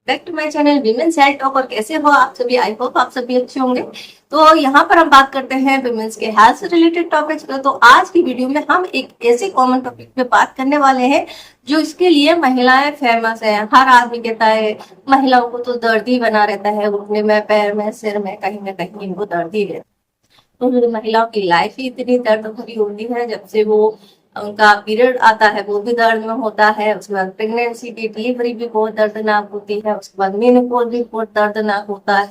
Back to my channel women's health talk. और कैसे हो आप सभी? आई होप आप सभी अच्छे होंगे। तो यहाँ पर हम बात करते हैं विमेंस के हेल्थ से रिलेटेड टॉपिक्स पे। तो आज की वीडियो में हम एक ऐसे कॉमन टॉपिक पे बात करने वाले हैं जो इसके लिए महिलाएं फेमस है। हर आदमी कहता है महिलाओं को तो दर्द ही बना रहता है, घुटने में, पैर में, सिर में, कहीं ना कहीं इनको दर्द ही रहता है। तो महिलाओं की लाइफ ही इतनी दर्द भरी होती है, जब से वो उनका पीरियड आता है वो भी दर्द में होता है। उसके बाद प्रेगनेंसी की डिलीवरी भी बहुत दर्दनाक होती है। उसके बाद मेनोपॉज भी बहुत दर्दनाक होता है।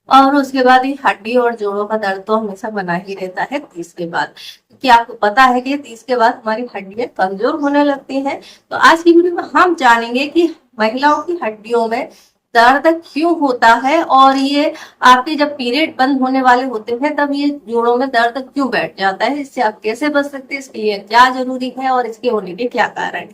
और उसके बाद ये हड्डी और जोड़ों का दर्द तो हमेशा बना ही रहता है 30 के बाद। क्योंकि आपको पता है कि 30 के बाद हमारी हड्डियां कमजोर होने लगती हैं। तो आज की वीडियो में हम जानेंगे कि महिलाओं की हड्डियों में दर्द क्यों होता है, और ये आपके जब पीरियड बंद होने वाले होते हैं तब ये जोड़ों में दर्द क्यों बैठ जाता है, इससे आप कैसे बच सकते हैं, इसके लिए क्या जरूरी है और इसके होने के क्या कारण है।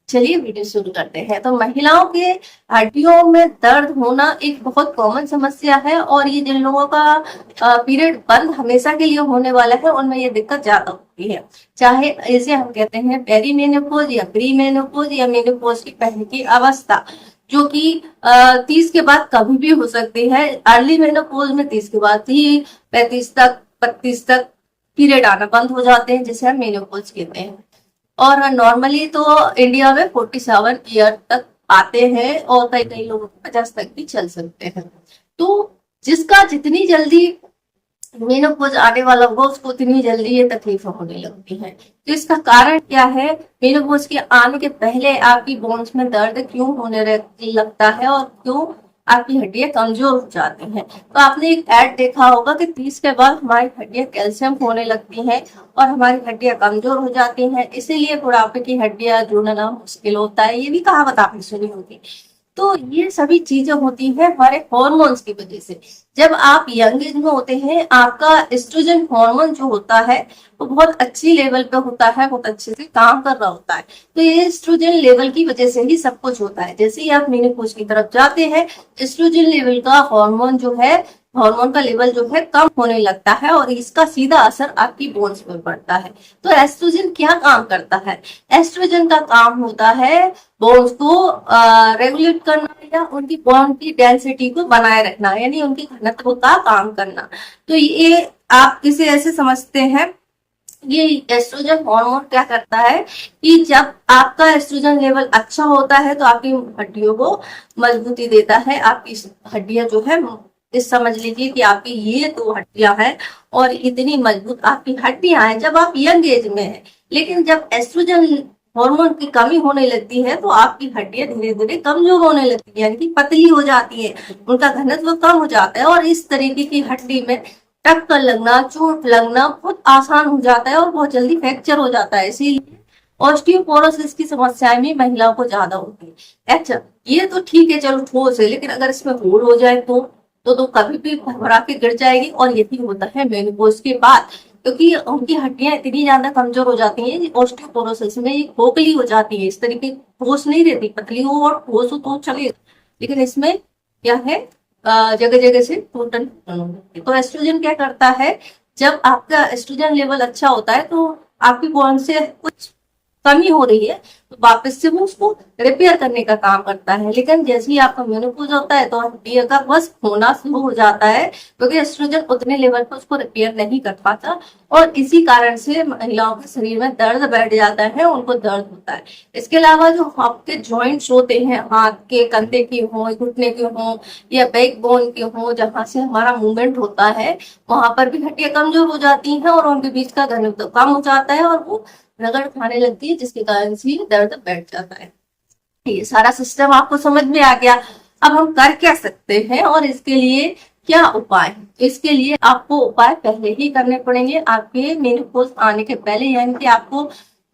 चलिए वीडियो शुरू करते हैं। तो महिलाओं के हड्डियों में दर्द होना एक बहुत कॉमन समस्या है, और ये जिन लोगों का पीरियड बंद हमेशा के लिए होने वाला है उनमें ये दिक्कत ज्यादा होती है। चाहे इसे हम कहते हैं पेरीमेनोपॉज या प्री मेनोपॉज या मेनोपॉज की पहले की अवस्था, जो कि 30 के बाद कभी भी हो सकती है। अर्ली मेनोपॉज में 30 के बाद ही 35 तक पीरियड आना बंद हो जाते हैं, जिसे हम मेनोपॉज कहते हैं। और नॉर्मली तो इंडिया में 47 ईयर तक आते हैं, और कई कई लोगों को 50 तक भी चल सकते हैं। तो जिसका जितनी जल्दी मेनोपॉज आने वाला होगा उसको उतनी जल्दी ये तकलीफ होने लगती है। तो इसका कारण क्या है? मेनोपॉज के आने के पहले आपकी बोन्स में दर्द क्यों होने लगता है, और क्यों आपकी हड्डियां कमजोर हो जाती हैं। तो आपने एक ऐड देखा होगा कि 30 के बाद हमारी हड्डियां कैल्शियम खोने लगती हैं और हमारी हड्डियां कमजोर हो जाती हैं, इसीलिए बुढ़ापे की हड्डियां जुड़ना मुश्किल होता है। ये भी कहावत आपने सुनी होगी। तो ये सभी चीजें होती है हमारे हॉर्मोन्स की वजह से। जब आप यंग एज में होते हैं आपका एस्ट्रोजन हार्मोन जो होता है वो बहुत अच्छी लेवल पे होता है, बहुत अच्छे से काम कर रहा होता है। तो ये एस्ट्रोजन लेवल की वजह से ही सब कुछ होता है। जैसे ही आप मेनोपॉज की तरफ जाते हैं एस्ट्रोजन लेवल का हार्मोन का लेवल जो है कम होने लगता है, और इसका सीधा असर आपकी बोन्स पर पड़ता है। तो एस्ट्रोजन क्या काम करता है? एस्ट्रोजन का काम होता है बोन्स को रेगुलेट करना, या उनकी बोन की डेंसिटी को बनाए रखना, यानी उनकी घनत्व का काम करना। तो ये आप किसे ऐसे समझते हैं, ये एस्ट्रोजन हार्मोन क्या करता है कि जब आपका एस्ट्रोजन लेवल अच्छा होता है तो आपकी हड्डियों को मजबूती देता है। आपकी हड्डियां जो है, इस समझ लीजिए कि आपकी ये 2 हड्डियां हैं और इतनी मजबूत आपकी हड्डियां हैं जब आप यंग एज में हैं। लेकिन जब एस्ट्रोजन हार्मोन की कमी होने लगती है तो आपकी हड्डियां धीरे धीरे कमजोर होने लगती है, यानी कि पतली हो जाती है, उनका घनत्व कम हो जाता है, और इस तरीके की हड्डी में टक्कर लगना, चोट लगना बहुत आसान हो जाता है और बहुत जल्दी फ्रैक्चर हो जाता है। इसीलिए ऑस्टियोपोरोसिस की समस्याएं भी महिलाओं को ज्यादा होती है। अच्छा, ये तो ठीक है, चलो ठोस है, लेकिन अगर इसमें होल हो जाए तो कभी भी घबरा के गिर जाएगी। और यही होता है मेनोपॉज के बाद, क्योंकि उनकी हड्डियां इतनी ज्यादा कमजोर हो जाती हैं। ऑस्टियोपोरोसिस में ये खोखली हो जाती है, इस तरीके ठोस नहीं रहती। पतली हो और ठोस हो तो चलेगा, लेकिन इसमें क्या है, जगह जगह से टूटन। तो एस्ट्रोजन क्या करता है, जब आपका एस्ट्रोजन लेवल अच्छा होता है तो आपकी बोन से कुछ कमी हो रही है तो वापस से वो उसको रिपेयर करने का काम करता है। लेकिन जैसे ही आपका मेनोपॉज होता है तो हड्डियों का बस होना शुरू हो जाता है, क्योंकि एस्ट्रोजन उतने लेवल पर उसको रिपेयर नहीं कर पाता, और इसी कारण से महिलाओं के शरीर में दर्द बैठ जाता है, उनको दर्द होता है। इसके अलावा जो आपके जॉइंट्स होते हैं, हाथ के, कंधे के हो, घुटने के हो, या बैक बोन के हो, जहां से हमारा मूवमेंट होता है वहां पर भी हड्डियां कमजोर हो जाती हैं और उनके बीच का घनत्व कम हो जाता है, और वो रगड़ खाने लगती है, जिसके कारण से दर्द बैठ जाता है। ये सारा सिस्टम आपको समझ में आ गया। अब हम कर क्या सकते हैं और इसके लिए क्या उपाय है? इसके लिए आपको उपाय पहले ही करने पड़ेंगे, आपके मेनोपॉज आने के पहले। यानी कि आपको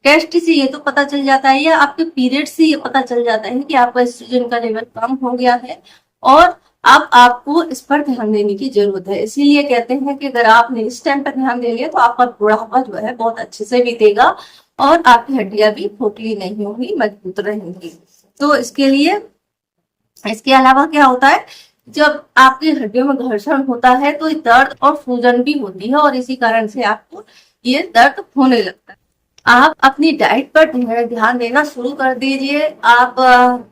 टेस्ट से ये तो पता चल जाता है, या आपके पीरियड से ये पता चल जाता है कि आपका एस्ट्रोजन का लेवल कम हो गया है, और अब आपको इस पर ध्यान देने की जरूरत है। इसीलिए कहते हैं कि अगर आपने इस टाइम पर ध्यान दे लिया तो आपका बुढ़ापा जो है बहुत अच्छे से बीतेगा, और आपकी हड्डियां भी खोखली नहीं होंगी, मजबूत रहेंगी। तो इसके लिए, इसके अलावा क्या होता है, जब आपकी हड्डियों में घर्षण होता है तो दर्द और सूजन भी होती है, और इसी कारण से आपको ये दर्द होने लगता है। आप अपनी डाइट पर ध्यान देना शुरू कर दीजिए। आप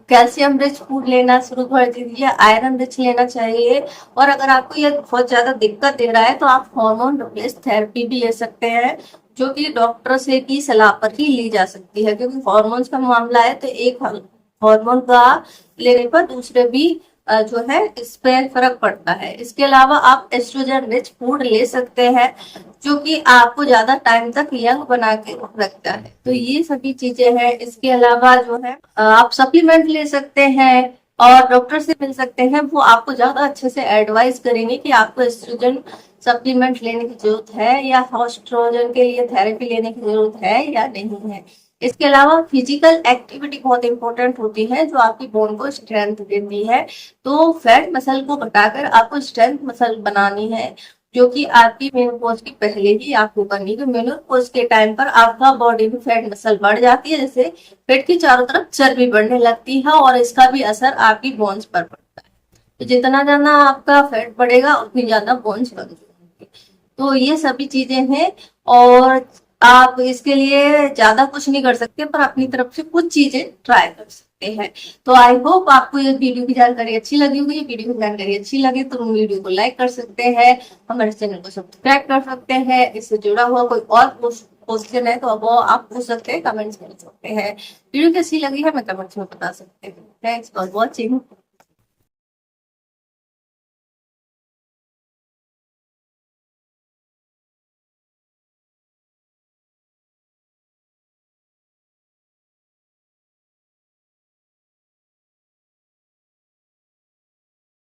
कैल्शियम रिच फूड लेना शुरू कर दीजिए, आयरन रिच लेना चाहिए। और अगर आपको ये बहुत ज्यादा दिक्कत दे रहा है तो आप हार्मोन रिप्लेस थेरेपी भी ले सकते हैं, जो कि डॉक्टर से की सलाह पर ही ली जा सकती है, क्योंकि हार्मोन्स का मामला है तो एक हार्मोन का लेने पर दूसरे भी जो है इस पे फर्क पड़ता है। इसके अलावा आप एस्ट्रोजन रिच फूड ले सकते हैं, जो कि आपको ज्यादा टाइम तक यंग बना के रखता है। तो ये सभी चीजें हैं। इसके अलावा जो है आप सप्लीमेंट ले सकते हैं और डॉक्टर से मिल सकते हैं, वो आपको ज्यादा अच्छे से एडवाइस करेंगे कि आपको एस्ट्रोजन सप्लीमेंट लेने की जरूरत है या एस्ट्रोजन के लिए थेरेपी लेने की जरूरत है या नहीं है। इसके अलावा फिजिकल एक्टिविटी बहुत इंपॉर्टेंट होती है, जो आपकी बोन को स्ट्रेंथ देती है। तो फैट मसल को घटाकर आपको स्ट्रेंथ मसल बनानी है, जो कि आपकी मेनोपॉज के पहले ही आपको करनी है। मेनोपॉज के टाइम पर आपका बॉडी में फैट मसल बढ़ जाती है, जैसे पेट की चारों तरफ चर्बी बढ़ने लगती है, और इसका भी असर आपकी बोन्स पर पड़ता है। तो जितना ज्यादा आपका फैट बढ़ेगा उतनी ज्यादा बोन्स कमजोर होंगी। तो ये सभी चीजें हैं, और आप इसके लिए ज्यादा कुछ नहीं कर सकते, पर अपनी तरफ से कुछ चीजें ट्राई कर सकते हैं। तो आई होप आपको ये वीडियो की जानकारी अच्छी लगी होगी। वीडियो की जानकारी अच्छी लगे तो वीडियो को लाइक कर सकते हैं, हमारे चैनल को सब्सक्राइब कर सकते हैं। इससे जुड़ा हुआ कोई और क्वेश्चन है तो वो आप पूछ सकते हैं, कमेंट्स कर सकते हैं। वीडियो कैसी लगी है मैं कमेंट्स में बता सकते हैं। Thanks for watching.